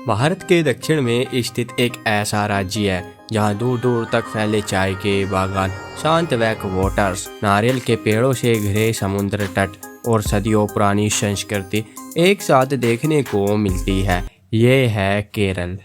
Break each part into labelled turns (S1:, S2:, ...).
S1: भारत के दक्षिण में स्थित एक ऐसा राज्य है जहां दूर दूर तक फैले चाय के बागान, शांत बैकवाटर्स, नारियल के पेड़ों से घिरे समुद्र तट और सदियों पुरानी संस्कृति एक साथ देखने को मिलती है। ये है केरल।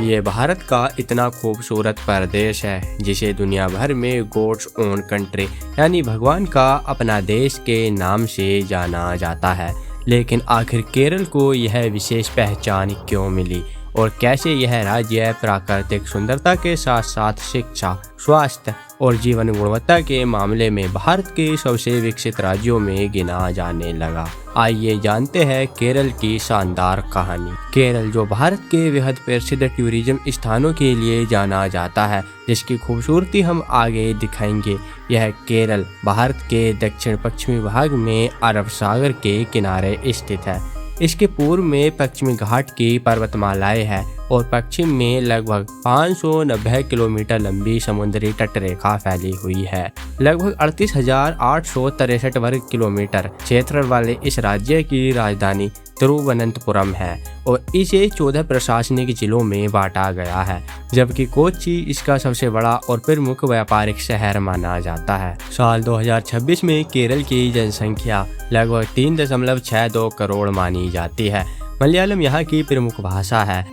S1: ये भारत का इतना खूबसूरत प्रदेश है जिसे दुनिया भर में गॉड्स ओन कंट्री यानी भगवान का अपना देश के नाम से जाना जाता है। लेकिन आखिर केरल को यह विशेष पहचान क्यों मिली और कैसे यह राज्य प्राकृतिक सुंदरता के साथ साथ शिक्षा, स्वास्थ्य और जीवन गुणवत्ता के मामले में भारत के सबसे विकसित राज्यों में गिना जाने लगा। आइए जानते हैं केरल की शानदार कहानी। केरल जो भारत के बेहद प्रसिद्ध टूरिज्म स्थानों के लिए जाना जाता है, जिसकी खूबसूरती हम आगे दिखाएंगे। यह केरल भारत के दक्षिण पश्चिमी भाग में अरब सागर के किनारे स्थित है। इसके पूर्व में पश्चिमी घाट की पर्वतमालाएं हैं और पश्चिम में लगभग 590 किलोमीटर लंबी समुद्री तटरेखा फैली हुई है। लगभग 38,863 वर्ग किलोमीटर क्षेत्र वाले इस राज्य की राजधानी तिरुवनंतपुरम है और इसे 14 प्रशासनिक जिलों में बांटा गया है, जबकि कोच्चि इसका सबसे बड़ा और प्रमुख व्यापारिक शहर माना जाता है। साल 2026 में केरल की जनसंख्या लगभग 3.62 करोड़ मानी जाती है। मलयालम यहाँ की प्रमुख भाषा है,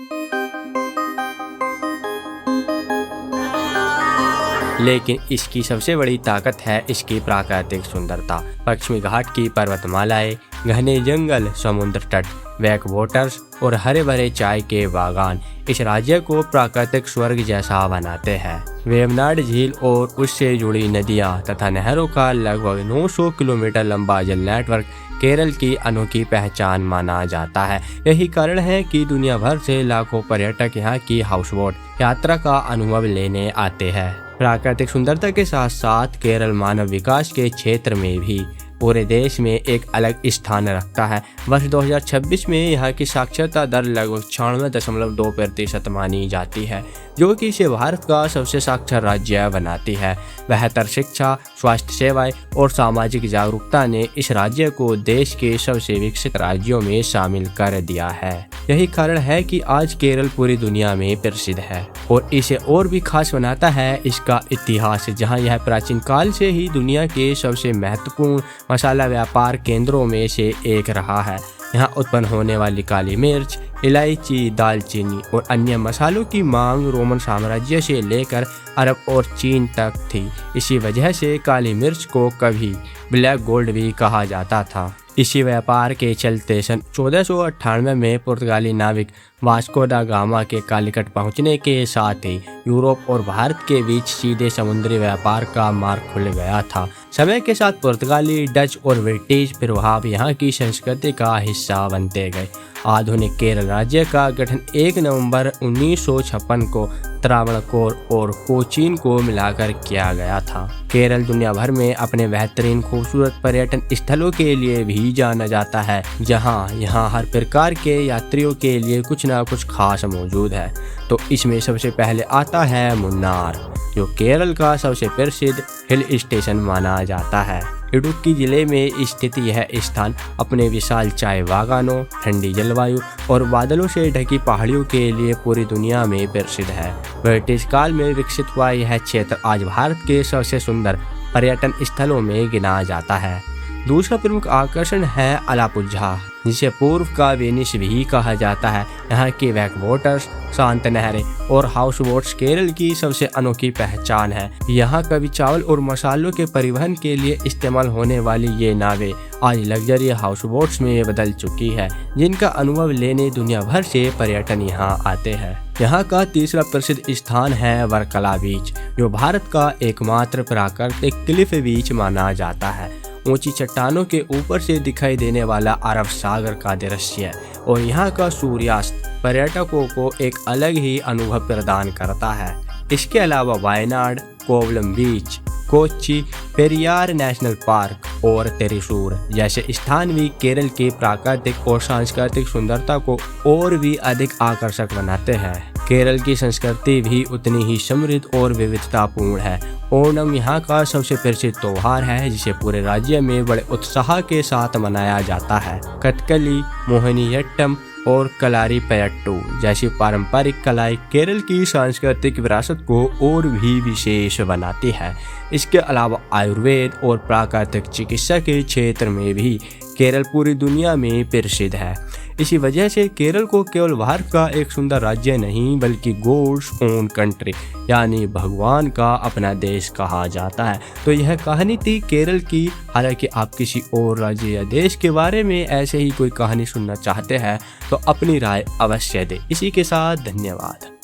S1: लेकिन इसकी सबसे बड़ी ताकत है इसकी प्राकृतिक सुंदरता। पश्चिमी घाट की पर्वतमालाएं, घने जंगल, समुद्र तट, बैकवाटर्स और हरे भरे चाय के बागान इस राज्य को प्राकृतिक स्वर्ग जैसा बनाते हैं। वेवनाड झील और उससे जुड़ी नदियां तथा नहरों का लगभग 900 किलोमीटर लंबा जल नेटवर्क केरल की अनोखी पहचान माना जाता है। यही कारण है कि दुनिया भर से लाखों पर्यटक यहाँ की हाउसबोट यात्रा का अनुभव लेने आते हैं। प्राकृतिक सुंदरता के साथ साथ केरल मानव विकास के क्षेत्र में भी पूरे देश में एक अलग स्थान रखता है। वर्ष 2026 में यहाँ की साक्षरता दर लगभग 96.2% मानी जाती है, जो कि इसे भारत का सबसे साक्षर राज्य बनाती है। बेहतर शिक्षा, स्वास्थ्य सेवाएं और सामाजिक जागरूकता ने इस राज्य को देश के सबसे विकसित राज्यों में शामिल कर दिया है। यही कारण है कि आज केरल पूरी दुनिया में प्रसिद्ध है और इसे और भी खास बनाता है इसका इतिहास, जहां यह प्राचीन काल से ही दुनिया के सबसे महत्वपूर्ण मसाला व्यापार केंद्रों में से एक रहा है। यहाँ उत्पन्न होने वाली काली मिर्च, इलायची, दालचीनी और अन्य मसालों की मांग रोमन साम्राज्य से लेकर अरब और चीन तक थी। इसी वजह से काली मिर्च को कभी ब्लैक गोल्ड भी कहा जाता था। इसी व्यापार के चलते सन 1498 में पुर्तगाली नाविक वास्को दा गामा के कालीकट पहुंचने के साथ ही यूरोप और भारत के बीच सीधे समुद्री व्यापार का मार्ग खुल गया था। समय के साथ पुर्तगाली, डच और ब्रिटिश प्रभाव यहाँ की संस्कृति का हिस्सा बनते गए। आधुनिक केरल राज्य का गठन 1 नवंबर 1956 को त्रावणकोर और कोचीन को मिलाकर किया गया था। केरल दुनिया भर में अपने बेहतरीन खूबसूरत पर्यटन स्थलों के लिए भी जाना जाता है, जहां यहाँ हर प्रकार के यात्रियों के लिए कुछ ना कुछ खास मौजूद है। तो इसमें सबसे पहले आता है मुन्नार, जो केरल का सबसे प्रसिद्ध हिल स्टेशन माना जाता है। इडुक्की जिले में स्थित यह स्थान अपने विशाल चाय बागानों, ठंडी जलवायु और बादलों से ढकी पहाड़ियों के लिए पूरी दुनिया में प्रसिद्ध है। ब्रिटिश काल में विकसित हुआ यह क्षेत्र आज भारत के सबसे सुंदर पर्यटन स्थलों में गिना जाता है। दूसरा प्रमुख आकर्षण है अलापुझा, जिसे पूर्व का वेनिस भी कहा जाता है। यहाँ की बैकवाटर्स, शांत नहरें और हाउस बोट्स केरल की सबसे अनोखी पहचान है। यहाँ कभी चावल और मसालों के परिवहन के लिए इस्तेमाल होने वाली ये नावें आज लग्जरी हाउस बोट्स में बदल चुकी है, जिनका अनुभव लेने दुनिया भर से पर्यटन यहाँ आते हैं। यहाँ का तीसरा प्रसिद्ध स्थान है वर्कला बीच, जो भारत का एकमात्र प्राकृतिक क्लिफ बीच माना जाता है। ऊंची चट्टानों के ऊपर से दिखाई देने वाला अरब सागर का दृश्य और यहाँ का सूर्यास्त पर्यटकों को एक अलग ही अनुभव प्रदान करता है। इसके अलावा वायनाड, कोवलम बीच, कोच्चि, पेरियार नेशनल पार्क और त्रिशूर जैसे स्थान भी केरल की प्राकृतिक और सांस्कृतिक सुंदरता को और भी अधिक आकर्षक बनाते हैं। केरल की संस्कृति भी उतनी ही समृद्ध और विविधतापूर्ण है। ओणम यहाँ का सबसे प्रसिद्ध त्योहार है जिसे पूरे राज्य में बड़े उत्साह के साथ मनाया जाता है। कथकली, मोहिनीअट्टम और कलारीपयट्टू जैसी पारंपरिक कलाएं केरल की सांस्कृतिक विरासत को और भी विशेष बनाती है। इसके अलावा आयुर्वेद और प्राकृतिक चिकित्सा के क्षेत्र में भी केरल पूरी दुनिया में प्रसिद्ध है। इसी वजह से केरल को केवल भारत का एक सुंदर राज्य नहीं बल्कि गॉड्स ओन कंट्री यानी भगवान का अपना देश कहा जाता है। तो यह कहानी थी केरल की। हालांकि आप किसी और राज्य या देश के बारे में ऐसे ही कोई कहानी सुनना चाहते हैं तो अपनी राय अवश्य दें। इसी के साथ धन्यवाद।